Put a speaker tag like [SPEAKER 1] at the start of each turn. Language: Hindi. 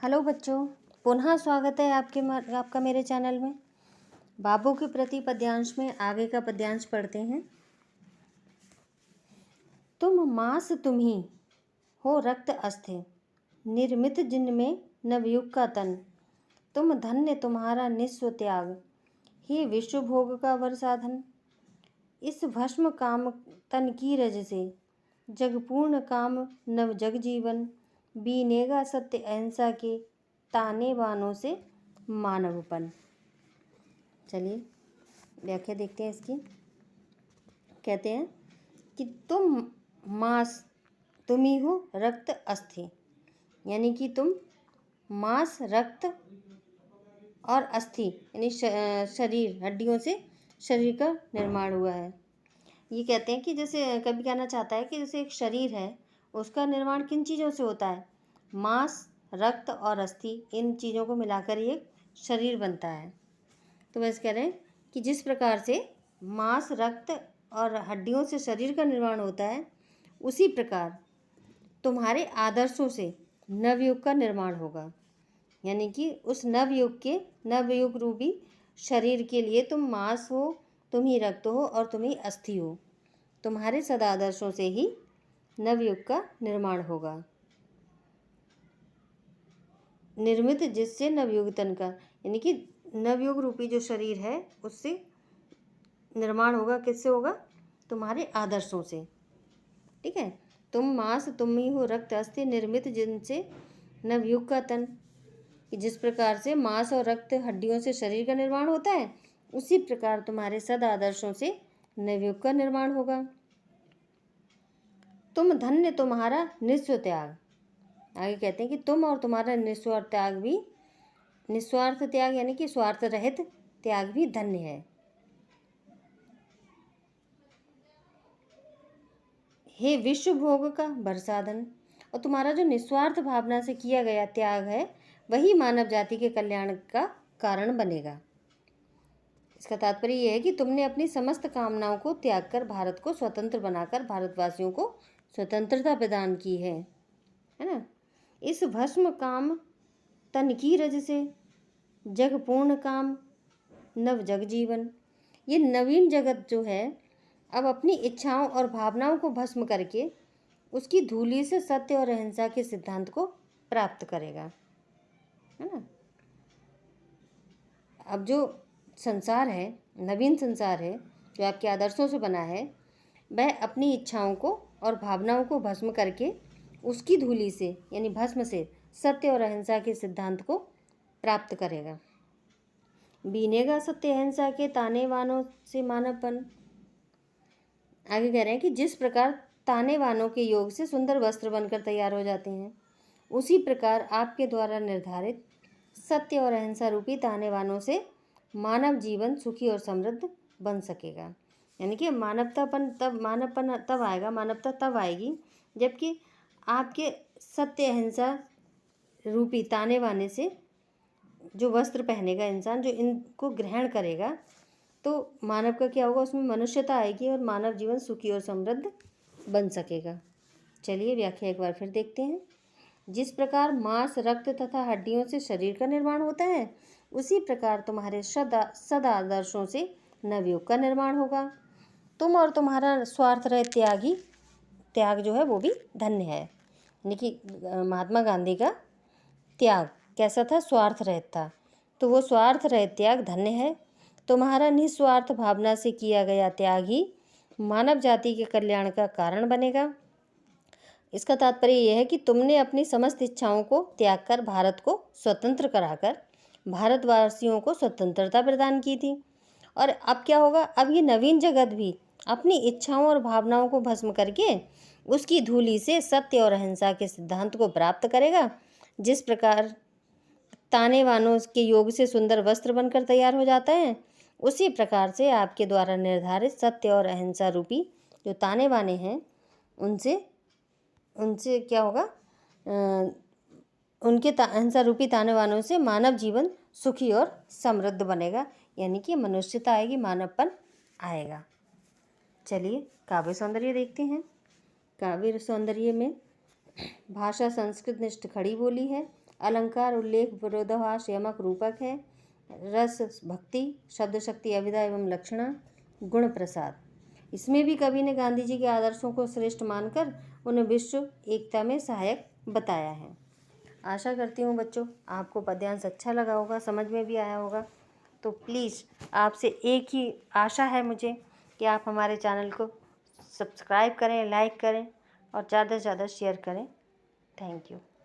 [SPEAKER 1] हेलो बच्चों, पुनः स्वागत है आपका मेरे चैनल में। बाबू के प्रति पद्यांश में आगे का पद्यांश पढ़ते हैं। तुम मांस तुम्ही हो रक्त अस्थे, निर्मित जिनमें नवयुग का तन। तुम धन्य तुम्हारा निस्व त्याग, हे विश्व भोग का वर साधन। इस भस्म काम तन की रज से, जगपूर्ण काम नव जग जीवन। बीनेगा सत्य अहिंसा के, ताने बानों से मानवपन। चलिए व्याख्या देखते हैं इसकी। कहते हैं कि तुम मांस तुम ही हो रक्त अस्थि, यानी कि तुम मांस रक्त और अस्थि यानी शरीर हड्डियों से शरीर का निर्माण हुआ है। ये कहते हैं कि जैसे कभी कहना चाहता है कि जैसे एक शरीर है, उसका निर्माण किन चीज़ों से होता है? मांस, रक्त और अस्थि, इन चीज़ों को मिलाकर ही एक शरीर बनता है। तो वैसे कह रहे हैं कि जिस प्रकार से मांस, रक्त और हड्डियों से शरीर का निर्माण होता है, उसी प्रकार तुम्हारे आदर्शों से नवयुग का निर्माण होगा। यानी कि उस नवयुग रूपी शरीर के लिए तुम मांस हो, तुम ही रक्त हो और तुम ही अस्थि हो। तुम्हारे सदादर्शों से ही नवयुग का निर्माण होगा। निर्मित जिससे नवयुग तन का, यानी कि नवयुग रूपी जो शरीर है उससे निर्माण होगा। किससे होगा? तुम्हारे आदर्शों से। ठीक है। तुम मांस तुम ही हो रक्त अस्थि, निर्मित जिनसे नवयुग का तन। जिस प्रकार से मांस और रक्त हड्डियों से शरीर का निर्माण होता है, उसी प्रकार तुम्हारे सद आदर्शों से नवयुग का निर्माण होगा। तुम धन्य तुम्हारा निस्व त्याग। आगे कहते हैं कि तुम और तुम्हारा निस्वार्थ त्याग यानी कि स्वार्थ रहित त्याग भी धन्य है। हे विश्व भोग का वर साधन। और तुम्हारा जो निस्वार्थ भावना से किया गया त्याग है, वही मानव जाति के कल्याण का कारण बनेगा। इसका तात्पर्य यह है कि तुमने अपनी समस्त कामनाओं को त्याग कर भारत को स्वतंत्र बनाकर भारतवासियों को स्वतंत्रता प्रदान की है ना। इस भस्म काम तन की रज से, जग पूर्ण काम नव जग जीवन। ये नवीन जगत जो है, अब अपनी इच्छाओं और भावनाओं को भस्म करके उसकी धूलि से सत्य और अहिंसा के सिद्धांत को प्राप्त करेगा, है ना। अब जो संसार है, नवीन संसार है जो आपके आदर्शों से बना है, वह अपनी इच्छाओं को और भावनाओं को भस्म करके उसकी धूलि से यानी भस्म से सत्य और अहिंसा के सिद्धांत को प्राप्त करेगा। बीनेगा सत्य अहिंसा के, ताने बानों से मानवपन। आगे कह रहे हैं कि जिस प्रकार ताने बानों के योग से सुंदर वस्त्र बनकर तैयार हो जाते हैं, उसी प्रकार आपके द्वारा निर्धारित सत्य और अहिंसा रूपी ताने बानों से मानव जीवन सुखी और समृद्ध बन सकेगा। यानी कि मानवपन तब आएगा, मानवता तब आएगी जबकि आपके सत्य अहिंसा रूपी ताने बाने से जो वस्त्र पहनेगा इंसान, जो इनको ग्रहण करेगा, तो मानव का क्या होगा? उसमें मनुष्यता आएगी और मानव जीवन सुखी और समृद्ध बन सकेगा। चलिए व्याख्या एक बार फिर देखते हैं। जिस प्रकार मांस, रक्त तथा हड्डियों से शरीर का निर्माण होता है, उसी प्रकार तुम्हारे सदा आदर्शों से नवयुग का निर्माण होगा। तुम और तुम्हारा स्वार्थ रहित त्याग जो है वो भी धन्य है। यानी कि महात्मा गांधी का त्याग कैसा था? स्वार्थ रहित था। तो वो स्वार्थ रहित त्याग धन्य है। तुम्हारा निस्वार्थ भावना से किया गया त्याग ही मानव जाति के कल्याण का कारण बनेगा। इसका तात्पर्य यह है कि तुमने अपनी समस्त इच्छाओं को त्याग कर भारत को स्वतंत्र कराकर भारतवासियों को स्वतंत्रता प्रदान की थी। और अब क्या होगा? अब ये नवीन जगत भी अपनी इच्छाओं और भावनाओं को भस्म करके उसकी धूलि से सत्य और अहिंसा के सिद्धांत को प्राप्त करेगा। जिस प्रकार ताने बानों के योग से सुंदर वस्त्र बनकर तैयार हो जाता है, उसी प्रकार से आपके द्वारा निर्धारित सत्य और अहिंसा रूपी जो ताने बाने हैं, उनसे क्या होगा? उनके अहिंसा रूपी ताने बानों से मानव जीवन सुखी और समृद्ध बनेगा। यानी कि मनुष्यता आएगी, मानवपन आएगा। चलिए काव्य सौंदर्य देखते हैं। काव्य सौंदर्य में भाषा संस्कृत निष्ठ खड़ी बोली है, अलंकार, उल्लेख, विरोधाभास, यमक, रूपक है। रस भक्ति, शब्द शक्ति, अभिधा एवं लक्षणा, गुण प्रसाद। इसमें भी कवि ने गांधी जी के आदर्शों को श्रेष्ठ मानकर उन्हें विश्व एकता में सहायक बताया है। आशा करती हूँ बच्चों आपको पद्यांश अच्छा लगा होगा, समझ में भी आया होगा। तो प्लीज़ आपसे एक ही आशा है मुझे कि आप हमारे चैनल को सब्सक्राइब करें, लाइक करें और ज़्यादा से ज़्यादा शेयर करें। Thank you.